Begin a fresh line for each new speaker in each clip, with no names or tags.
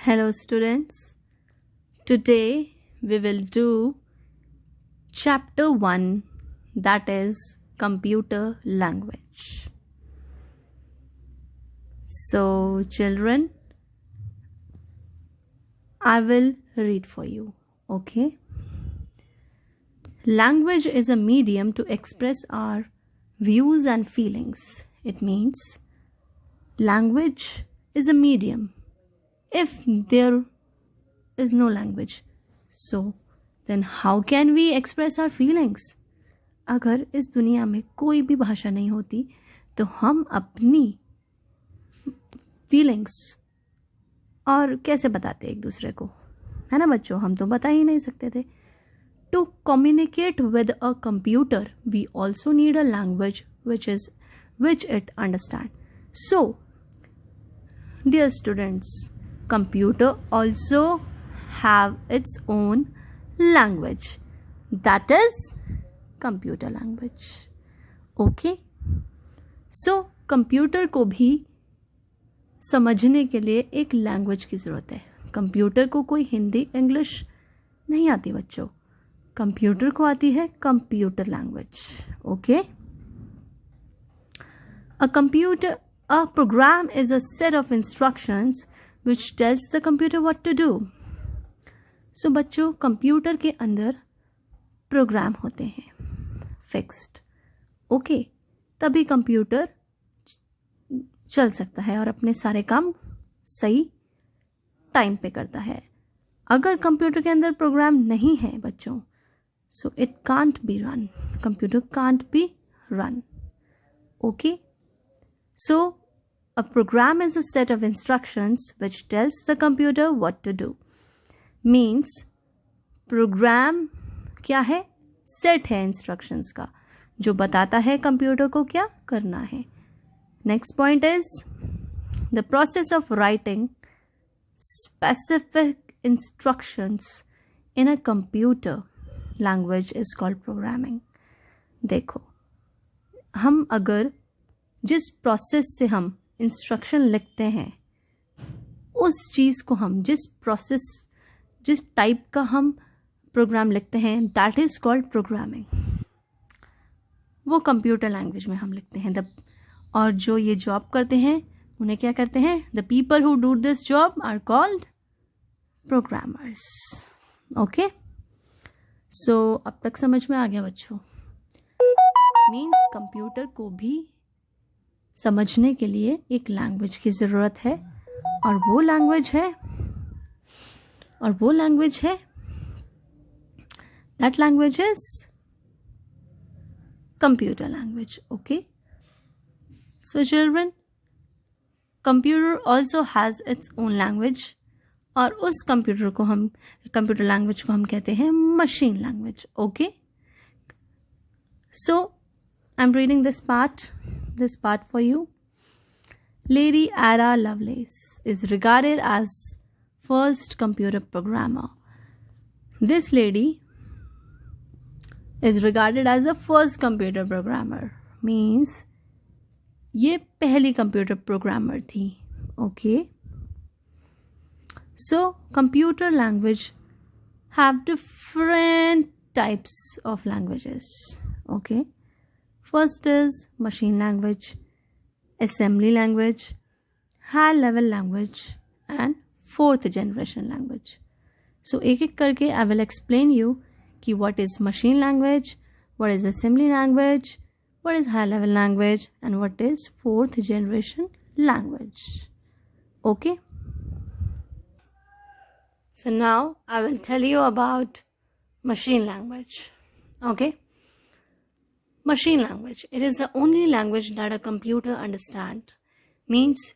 Hello students, today we will do chapter 1, that is computer language. So children, I will read for you, okay? Language is a medium to express our views and feelings. It means language is a medium. If there is no language, so then how can we express our feelings? अगर इस दुनिया में कोई भी भाषा नहीं होती तो हम अपनी फीलिंग्स और कैसे बताते एक दूसरे को, है ना बच्चों? हम तो बता ही नहीं सकते थे. To communicate with a computer, we also need a language which it understands. So, dear students, computer also have its own language, that is computer language. Okay, so computer को भी समझने के लिए एक लैंग्वेज की ज़रूरत है. कंप्यूटर को कोई हिंदी इंग्लिश नहीं आती बच्चों, कंप्यूटर को आती है computer language. Okay, a program is a set of instructions which tells the computer what to do. So बच्चों, कंप्यूटर के अंदर प्रोग्राम होते हैं फिक्स्ड. ओके, तभी कंप्यूटर चल सकता है और अपने सारे काम सही टाइम पे करता है. अगर कंप्यूटर के अंदर प्रोग्राम नहीं है बच्चों, so it can't be run. Computer can't be run. Okay, so a program is a set of instructions which tells the computer what to do. Means program क्या है? सेट है इंस्ट्रक्शंस का जो बताता है कंप्यूटर को क्या करना है. Next point is the process of writing specific instructions in a computer language is called programming. देखो, हम अगर जिस प्रोसेस से हम इंस्ट्रक्शन लिखते हैं, उस चीज़ को हम जिस टाइप का हम प्रोग्राम लिखते हैं, दैट इज़ कॉल्ड प्रोग्रामिंग. वो कंप्यूटर लैंग्वेज में हम लिखते हैं. और जो ये जॉब करते हैं उन्हें क्या करते हैं? The people who do this job are called programmers. Okay, so अब तक समझ में आ गया बच्चों? मीन्स कंप्यूटर को भी समझने के लिए एक लैंग्वेज की ज़रूरत है, और वो लैंग्वेज है that language is computer language. Okay, so children, computer also has its own language, और उस कंप्यूटर लैंग्वेज को हम कहते हैं machine language. Okay, so I am reading this part for you. Lady Ada Lovelace is regarded as first computer programmer. This lady is regarded as the first computer programmer. Means ये पहली computer programmer थी. Okay, so computer language have different types of languages. Okay, first is machine language, assembly language, high level language, and fourth generation language. So एक एक करके I will explain you कि what is machine language, what is assembly language, what is high level language, and what is fourth generation language. Okay, so now I will tell you about machine language. Okay, machine language, it is the only language that a computer understand. Means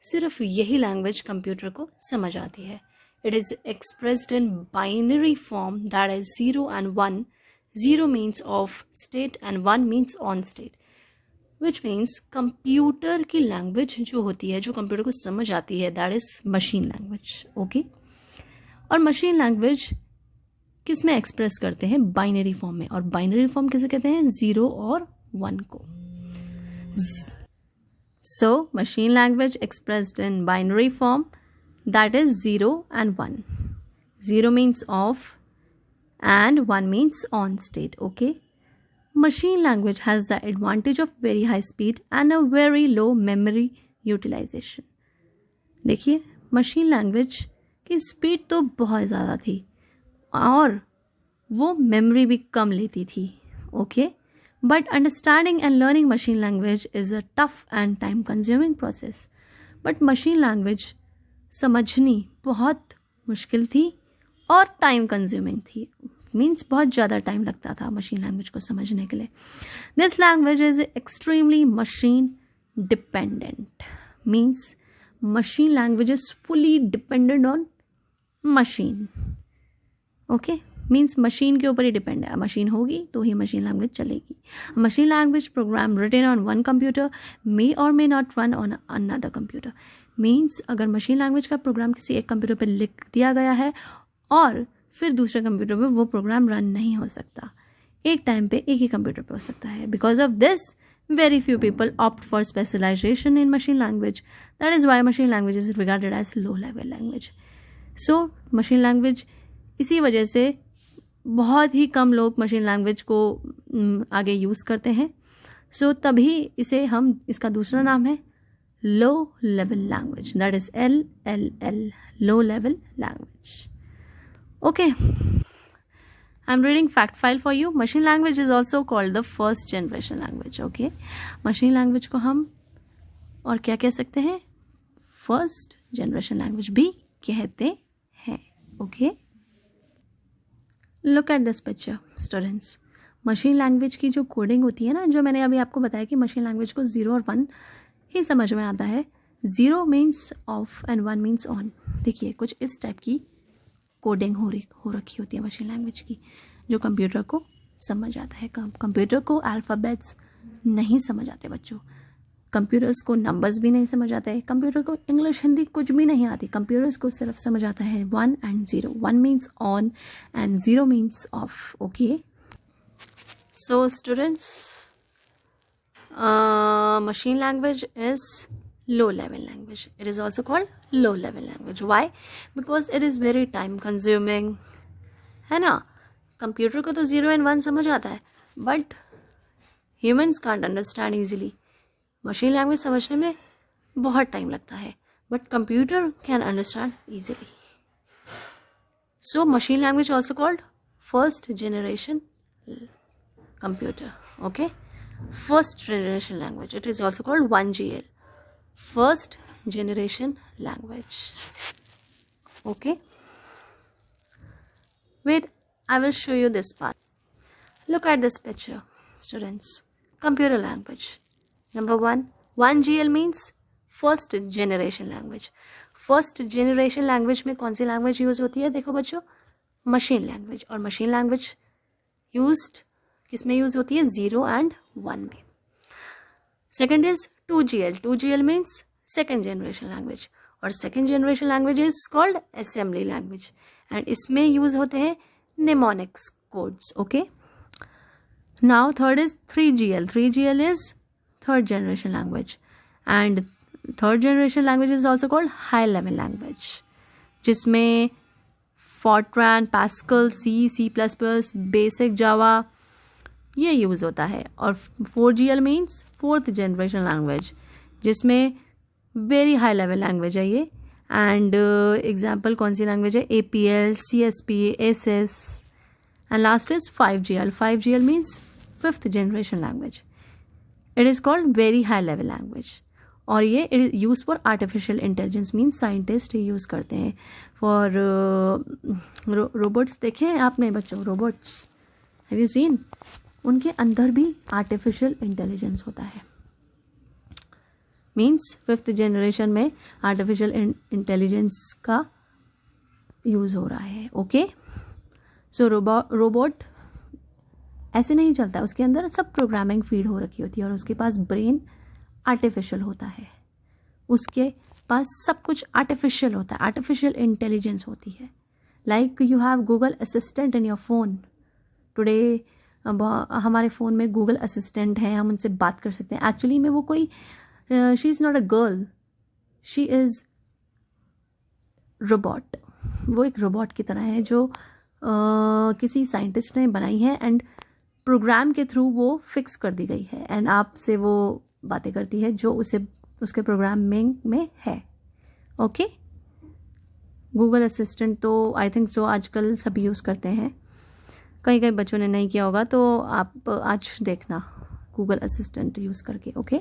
सिर्फ यही language computer को समझ आती है. It is expressed in binary form, that is 0 and 1. 0 means off state and 1 means on state, which means computer की language जो होती है, जो कंप्यूटर को समझ आती है, that is machine language. Okay, और मशीन लैंग्वेज किस में एक्सप्रेस करते हैं? बाइनरी फॉर्म में. और बाइनरी फॉर्म किसे कहते हैं? 0 और 1 को. So, machine language expressed in binary form, that is 0 and 1. 0 means off and 1 means on state. Okay, machine language has the advantage of very high speed and a very low memory utilization. देखिए, machine language की speed तो बहुत ज़्यादा थी और वो memory भी कम लेती थी. Okay, but understanding and learning machine language is a tough and time consuming process. But machine language समझनी बहुत मुश्किल थी और टाइम कंज्यूमिंग थी. मीन्स बहुत ज़्यादा टाइम लगता था मशीन लैंग्वेज को समझने के लिए. This language is extremely machine dependent. Means machine language is fully dependent on machine. Okay, means machine के ऊपर ही डिपेंड है. मशीन होगी तो ही मशीन लैंग्वेज चलेगी. Machine language program written on one computer may और may not run on another computer. Means अगर मशीन लैंग्वेज का प्रोग्राम किसी एक कंप्यूटर पर लिख दिया गया है और फिर दूसरे कंप्यूटर पे वो प्रोग्राम रन नहीं हो सकता, एक टाइम पे एक ही कंप्यूटर पे हो सकता है. Because of this very few people opt for specialization in machine language. That is why machine language is regarded as low level language. So machine language इसी वजह से बहुत ही कम लोग मशीन लैंग्वेज को आगे यूज़ करते हैं. सो तभी इसे हम, इसका दूसरा नाम है लो level language. That is LLL, low level language. Okay, I'm reading fact file for you. Machine language is also called the first generation language. Okay, machine language को हम और क्या कह सकते हैं? First generation language भी कहते हैं. Okay, look at this picture, students. machine language की जो कोडिंग होती है ना, जो मैंने अभी आपको बताया कि मशीन लैंग्वेज को 0 और 1 ही समझ में आता है. 0 means of and 1 means on. देखिए, कुछ इस टाइप की कोडिंग हो रखी होती है मशीन लैंग्वेज की, जो कंप्यूटर को समझ आता है. कंप्यूटर को अल्फ़ाबेट्स नहीं समझ आते बच्चों. कंप्यूटर्स को नंबर्स भी नहीं समझ आते हैं. कंप्यूटर को इंग्लिश हिंदी कुछ भी नहीं आती. कंप्यूटर्स को सिर्फ समझ आता है 1 and 0. 1 means on and 0 means of. Okay, so students, machine language is low level language. It is also called low level language. Why? Because it is very time consuming. है ना, कंप्यूटर को तो 0 and 1 समझ आता है, but humans can't understand easily. Machine language समझने में बहुत टाइम लगता है, but computer can understand easily. So machine language also called first generation computer. Okay, first generation language. It is also called 1GL, first generation language. Okay, wait, I will show you this part. Look at this picture, students. Computer language. Number 1, 1GL means first generation language. First generation language में कौन सी language use होती है? देखो बच्चों, machine language. और machine language used किस में यूज़ होती है? 0 and 1 में. Second is 2GL. 2GL means second generation language, और second generation language is called assembly language, and इसमें यूज़ होते हैं mnemonics codes. Okay, now third is 3GL. 3GL is third generation language, and third generation language is also called high level language, जिसमें फॉर्ट्रैन, Pascal, C++, basic जावा ये use होता है. और 4GL means fourth generation language, जिसमें very high level language है ये. And example कौन सी लैंग्वेज है? APL, CSP, SS. And last is 5GL. 5GL means fifth generation language. It is called very high level language, और ये it is use for artificial intelligence. Means scientist use करते हैं for robots. देखे हैं आपने बच्चों robots? Have you seen? उनके अंदर भी आर्टिफिशियल इंटेलिजेंस होता है. मीन्स फिफ्थ जनरेशन में आर्टिफिशियल इंटेलिजेंस का यूज़ हो रहा है. ओके, सो रोबोट ऐसे नहीं चलता, उसके अंदर सब प्रोग्रामिंग फीड हो रखी होती है, और उसके पास ब्रेन आर्टिफिशियल होता है, उसके पास सब कुछ आर्टिफिशियल होता है, आर्टिफिशियल इंटेलिजेंस होती है. Like you have Google assistant in your phone today. हमारे फ़ोन में गूगल असिस्टेंट है, हम उनसे बात कर सकते हैं. एक्चुअली में वो कोई she is not a girl, she is robot, वो एक रोबोट की तरह है जो किसी साइंटिस्ट ने बनाई है एंड प्रोग्राम के थ्रू वो फिक्स कर दी गई है एंड आपसे वो बातें करती है जो उसे उसके प्रोग्रामिंग में है. ओके, गूगल असिस्टेंट तो आई थिंक सो आजकल सभी यूज़ करते हैं. कई बच्चों ने नहीं किया होगा तो आप आज देखना गूगल असिस्टेंट यूज़ करके. Okay,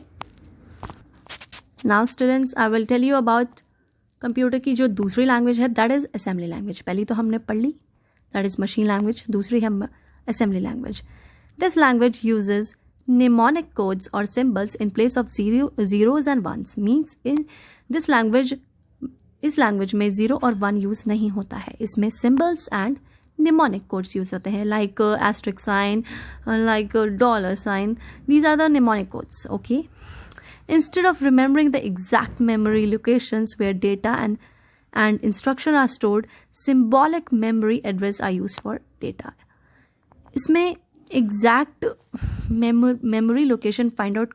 now students I will tell you about computer की जो दूसरी लैंग्वेज है, दैट इज़ असेंबली लैंग्वेज. पहली तो हमने पढ़ ली, दैट इज़ मशीन लैंग्वेज. दूसरी है assembly language. This language uses mnemonic codes or symbols in place of zeros and ones. Means in this language, इस लैंग्वेज में ज़ीरो और वन यूज़ नहीं होता है. इसमें symbols and mnemonic codes use होते हैं, like asterisk sign, like dollar sign. These are the mnemonic codes. Okay, instead of remembering the exact memory locations where data and instruction are stored, symbolic memory address are use for data. इसमें exact memory location find out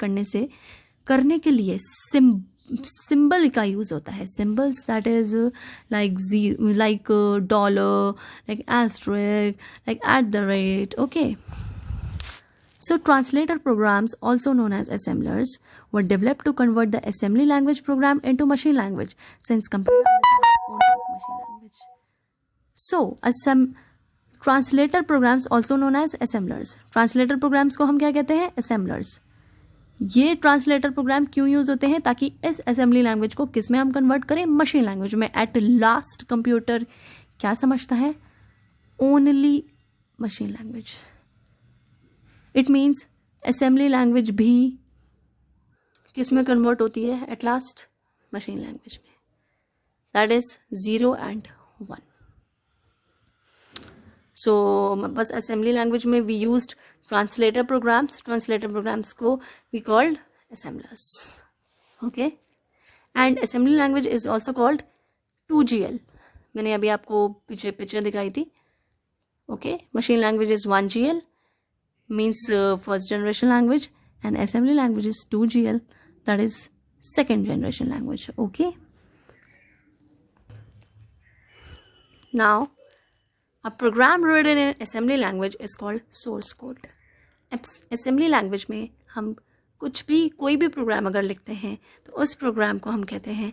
करने के लिए symbol का use होता है. Symbols that is like dollar, like asterisk, like at the rate. Okay, so translator programs, also known as assemblers, were developed to convert the assembly language program into machine language, since computer understands only machine language. So translator programs also known as assemblers. Translator programs को हम क्या कहते हैं? Assemblers. ये translator programme क्यों use होते हैं? ताकि इस असेंबली लैंग्वेज को किस में हम कन्वर्ट करें? मशीन लैंग्वेज में. एट लास्ट कंप्यूटर क्या समझता है? Only machine language. It means assembly language भी किस में कन्वर्ट होती है? एट लास्ट मशीन लैंग्वेज में. That is 0 and 1. सो बस असेंबली लैंग्वेज में वी यूज्ड ट्रांसलेटर प्रोग्राम्स को we called assemblers. Okay, and assembly language is also called 2GL. मैंने अभी आपको पीछे पिक्चर दिखाई थी. Okay, machine language is 1GL, means first generation language, and assembly language is 2GL, that is second generation language. Okay, now a program written in assembly language is called source code. assembly language में हम कोई भी programme अगर लिखते हैं तो उस programme को हम कहते हैं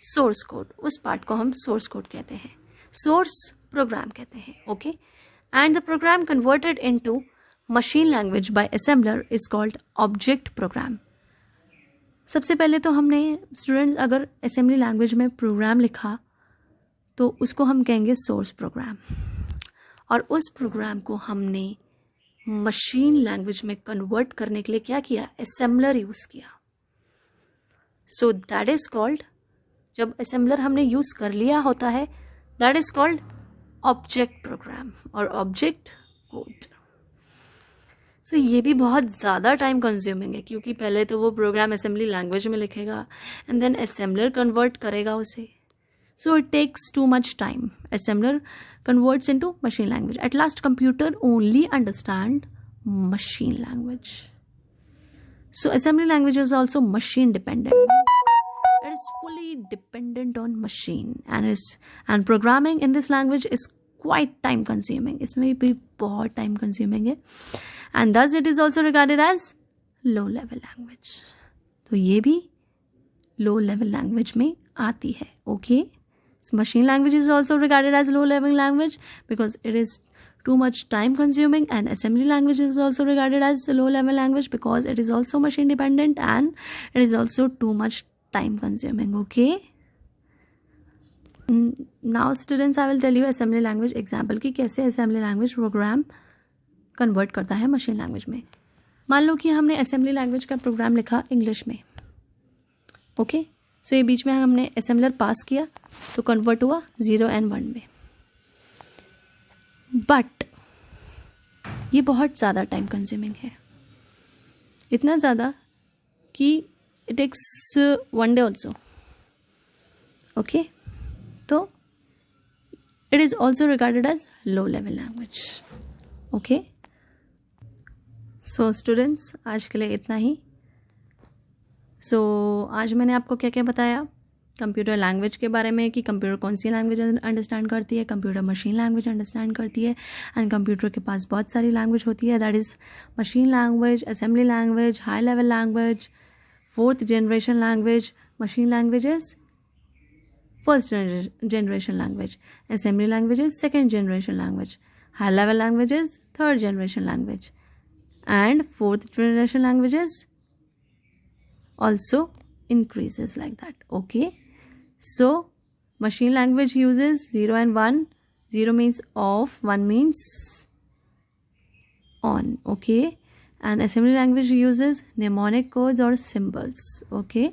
सोर्स कोड. उस पार्ट को हम सोर्स कोड कहते हैं, सोर्स प्रोग्राम कहते हैं. Okay, and the program converted into machine language by assembler is called object program. सबसे पहले तो हमने स्टूडेंट्स अगर असेंबली लैंग्वेज में प्रोग्राम लिखा तो उसको हम कहेंगे सोर्स प्रोग्राम, और उस प्रोग्राम को हमने मशीन लैंग्वेज में कन्वर्ट करने के लिए क्या किया? असेंबलर यूज़ किया. सो दैट इज़ कॉल्ड, जब असेंबलर हमने यूज़ कर लिया होता है, that is called object program और ऑब्जेक्ट कोड. सो ये भी बहुत ज़्यादा टाइम कंज्यूमिंग है, क्योंकि पहले तो वो प्रोग्राम असेंबली लैंग्वेज में लिखेगा एंड देन असेंबलर कन्वर्ट करेगा उसे. So it takes too much time. Assembler converts into machine language. At last, computer only understand machine language. So assembly language is also machine dependent. It is fully dependent on machine, and programming in this language is quite time consuming. इसमें भी बहुत time consuming है, and thus it is also regarded as low level language. तो ये भी low level language में आती है. Okay. So machine language is also regarded as low level language because it is too much time consuming, and assembly language is also regarded as low level language because it is also machine dependent and it is also too much time consuming. Okay, now students I will tell you assembly language example कि कैसे assembly language program convert करता है machine language में. मान लो कि हमने assembly language का program लिखा English में. Okay, सो ये बीच में हमने असेंबलर पास किया तो कन्वर्ट हुआ 0 and 1 में. बट ये बहुत ज़्यादा टाइम कंज्यूमिंग है, इतना ज़्यादा कि it takes 1 day also. Okay, तो it is also regarded as low level language. Okay, so students आज के लिए इतना ही. सो आज मैंने आपको क्या क्या बताया? कंप्यूटर लैंग्वेज के बारे में कि कंप्यूटर कौन सी लैंग्वेज अंडरस्टैंड करती है. कंप्यूटर मशीन लैंग्वेज अंडरस्टैंड करती है. एंड कंप्यूटर के पास बहुत सारी लैंग्वेज होती है. That is machine language, assembly language, high level language, fourth generation language. Machine language is first generation language. Assembly language is second generation language. High level language is third generation language. And fourth generation language is also increases like that. Okay, so machine language uses 0 and 1. 0 means off, 1 means on. Okay, and assembly language uses mnemonic codes or symbols. Okay,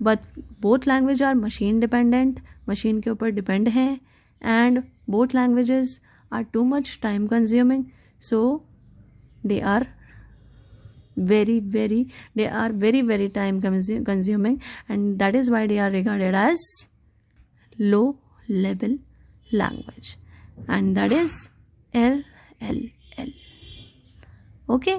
but both language are machine dependent, machine के ऊपर depend है, and both languages are too much time consuming, so they are very time consuming, and that is why they are regarded as low level language, and that is LLL. Okay.